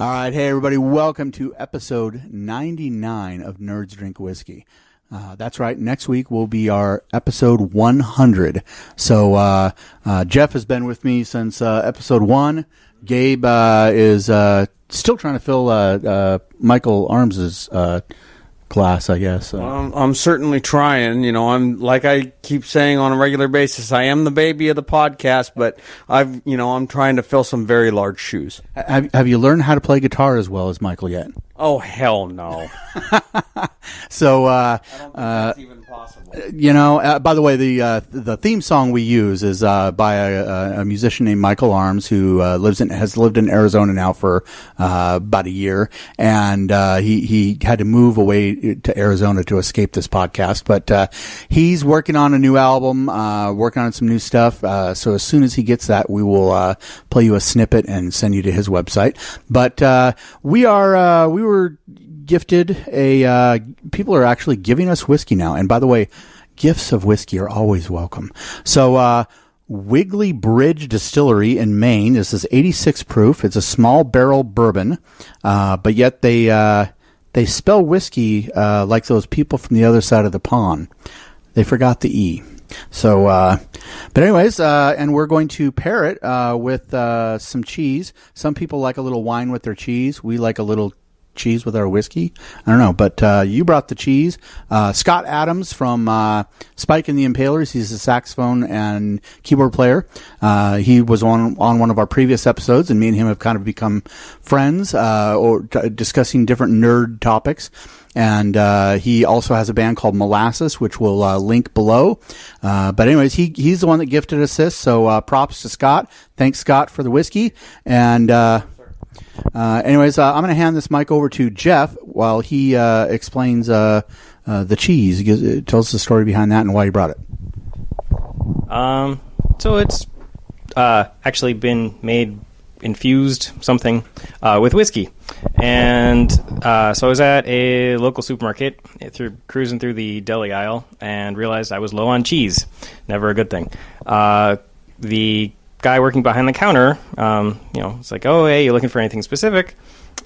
All right, hey everybody, welcome to episode 99 of Nerds Drink Whiskey. That's right, next week will be our episode 100. So Jeff has been with me since episode 1. Gabe is still trying to fill Michael Arms's glass, I guess. I'm certainly trying. I'm like I keep saying on a regular basis, I am the baby of the podcast, but I'm trying to fill some very large shoes. Have you learned how to play guitar as well as Michael yet? Oh, hell no. So, I don't think that's even possible. By the way, the theme song we use is by a musician named Michael Arms, who has lived in Arizona now for about a year, and he had to move away to Arizona to escape this podcast. But he's working on a new album, working on some new stuff. So as soon as he gets that, we will play you a snippet and send you to his website. But we were gifted people are actually giving us whiskey now. And by the way, gifts of whiskey are always welcome. So, Wiggly Bridge Distillery in Maine. This is 86 proof. It's a small barrel bourbon. But yet they spell whiskey, like those people from the other side of the pond. They forgot the E. So, but anyways, and we're going to pair it, with, some cheese. Some people like a little wine with their cheese. We like a little cheese with our whiskey. I don't know, but you brought the cheese. Scott Adams from Spike and the Impalers. He's a saxophone and keyboard player. He was on one of our previous episodes, and me and him have kind of become friends, discussing different nerd topics. And he also has a band called Molasses, which we'll link below. But anyways, he's the one that gifted us this, so props to Scott. Thanks, Scott, for the whiskey. And anyways, I'm going to hand this mic over to Jeff while he explains the cheese. He tells the story behind that and why he brought it. So it's actually been made infused something with whiskey. And so I was at a local supermarket cruising through the deli aisle and realized I was low on cheese. Never a good thing. The guy working behind the counter, it's like, oh, hey, you looking for anything specific?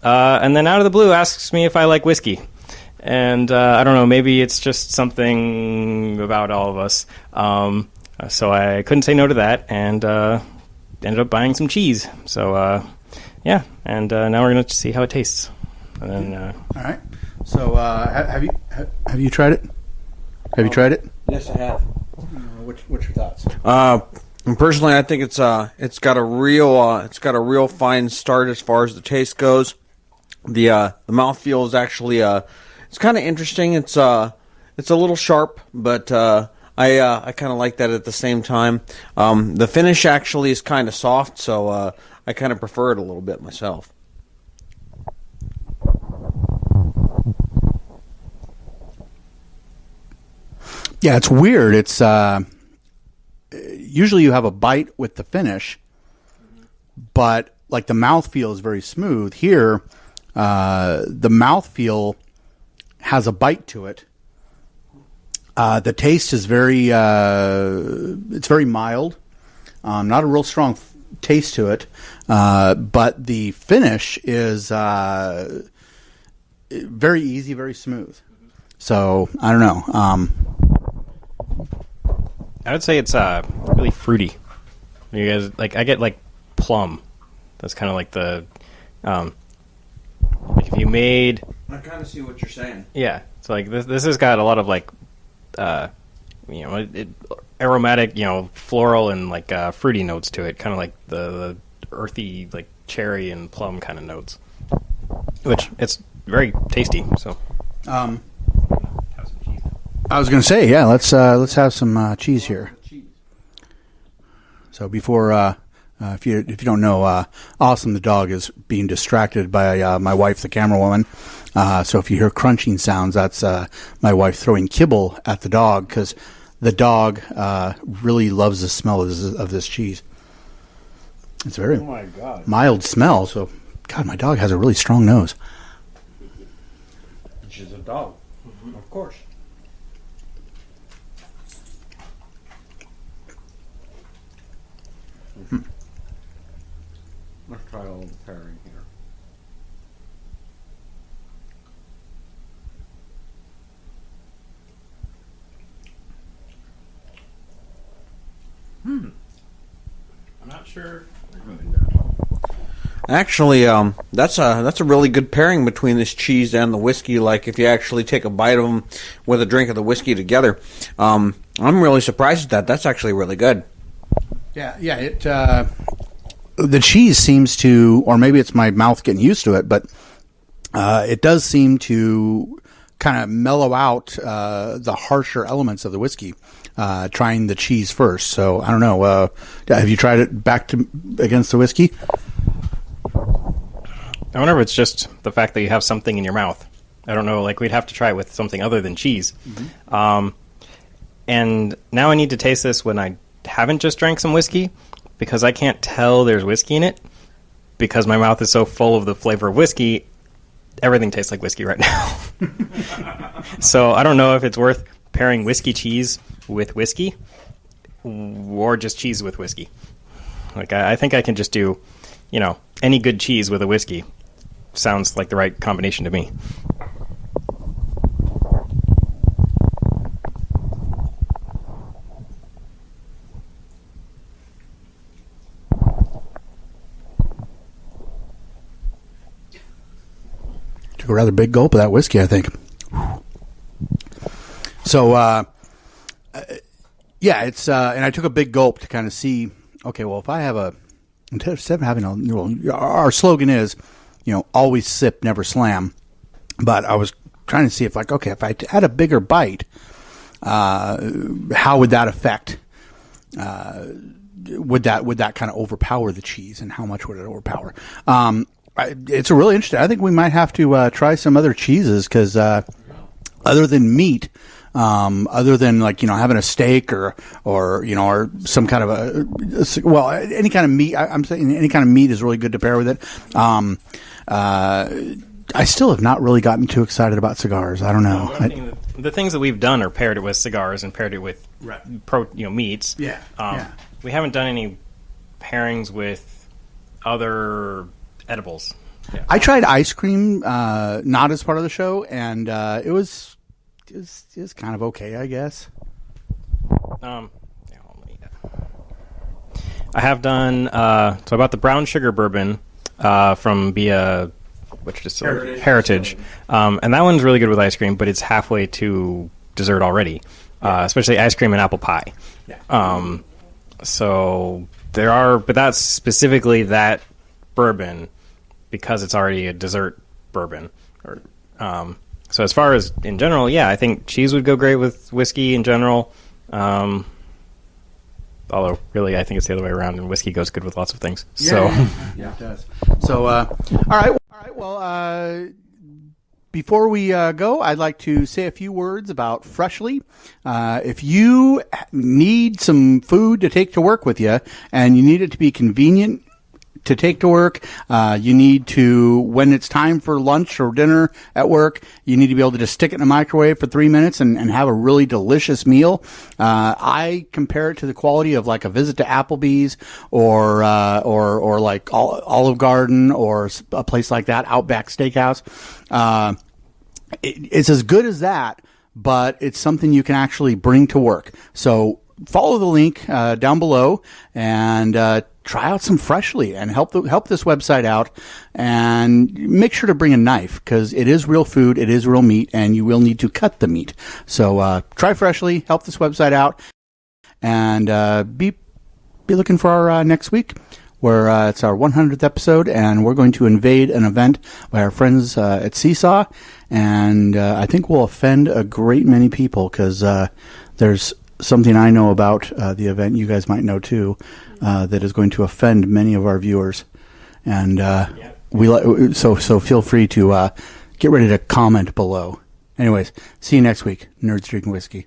And then out of the blue asks me if I like whiskey. And I don't know, maybe it's just something about all of us. So I couldn't say no to that and ended up buying some cheese. So, yeah, and now we're going to see how it tastes. And then, all right. So have you tried it? Have you tried it? Yes, I have. What's your thoughts? Personally, I think it's got a real fine start as far as the taste goes. The mouthfeel is actually it's kind of interesting. It's a little sharp, but I kind of like that at the same time. The finish actually is kind of soft, so I kind of prefer it a little bit myself. Yeah, it's weird. It's usually you have a bite with the finish, but like the mouthfeel is very smooth. Here, the mouthfeel has a bite to it. The taste is it's very mild. Not a real strong taste to it, but the finish is very easy, very smooth. So I don't know. I would say it's really fruity. You guys I get like plum. That's kind of like the like if you made. I kind of see what you're saying. Yeah, so like this has got a lot of like aromatic, floral and like fruity notes to it, kind of like the earthy like cherry and plum kind of notes, which it's very tasty. So. I was going to say, yeah, let's have some cheese here. So before, if you don't know, Awesome the dog is being distracted by my wife, the camera woman. So if you hear crunching sounds, that's my wife throwing kibble at the dog because the dog really loves the smell of this cheese. It's very mild smell. So, God, my dog has a really strong nose. She's a dog, of course. Let's try a little pairing here. not sure. Actually, that's a really good pairing between this cheese and the whiskey. Like if you actually take a bite of them with a drink of the whiskey together, I'm really surprised at that. That's actually really good. Yeah. It the cheese seems to, or maybe it's my mouth getting used to it, but it does seem to kind of mellow out the harsher elements of the whiskey. Trying the cheese first, so I don't know. Have you tried it against the whiskey? I wonder if it's just the fact that you have something in your mouth. I don't know. Like we'd have to try it with something other than cheese. Mm-hmm. And now I need to taste this when I haven't just drank some whiskey, because I can't tell there's whiskey in it because my mouth is so full of the flavor of whiskey. Everything tastes like whiskey right now. So I don't know if it's worth pairing whiskey cheese with whiskey or just cheese with whiskey. Like I think I can just do, any good cheese with a whiskey. Sounds like the right combination to me. Took a rather big gulp of that whiskey, I think. So, it's and I took a big gulp to kind of see. Okay, well, if I have instead of having our slogan is, always sip, never slam. But I was trying to see if if I had a bigger bite, how would that affect? Would that kind of overpower the cheese, and how much would it overpower? It's a really interesting. I think we might have to try some other cheeses because other than meat. Other than having a steak or some kind of any kind of meat. I'm saying any kind of meat is really good to pair with it. I still have not really gotten too excited about cigars. I don't know. The things that we've done are paired it with cigars and paired it with meats. Yeah. We haven't done any pairings with other edibles. Yeah. I tried ice cream, not as part of the show, and it was kind of okay, I guess. I have done. So I bought the brown sugar bourbon from which distillery? Heritage. And that one's really good with ice cream, but it's halfway to dessert already, especially ice cream and apple pie. Yeah. So there are, but that's specifically that bourbon because it's already a dessert bourbon. So as far as in general, I think cheese would go great with whiskey in general. Although really, I think it's the other way around, and whiskey goes good with lots of things. Yeah, it does. So, all right. Well, before we go, I'd like to say a few words about Freshly. If you need some food to take to work with you, and you need it to be convenient to take to work, you need to, when it's time for lunch or dinner at work, you need to be able to just stick it in the microwave for 3 minutes and have a really delicious meal. I compare it to the quality of like a visit to Applebee's or like Olive Garden or a place like that, Outback Steakhouse. It's as good as that, but it's something you can actually bring to work. So follow the link down below and try out some Freshly and help this website out, and make sure to bring a knife because it is real food, it is real meat, and you will need to cut the meat. So try Freshly, help this website out, and be looking for our next week where it's our 100th episode, and we're going to invade an event by our friends at Seesaw, and I think we'll offend a great many people because there's something I know about the event you guys might know too, that is going to offend many of our viewers, and so feel free to get ready to comment below. Anyways, see you next week. Nerds Drinking Whiskey.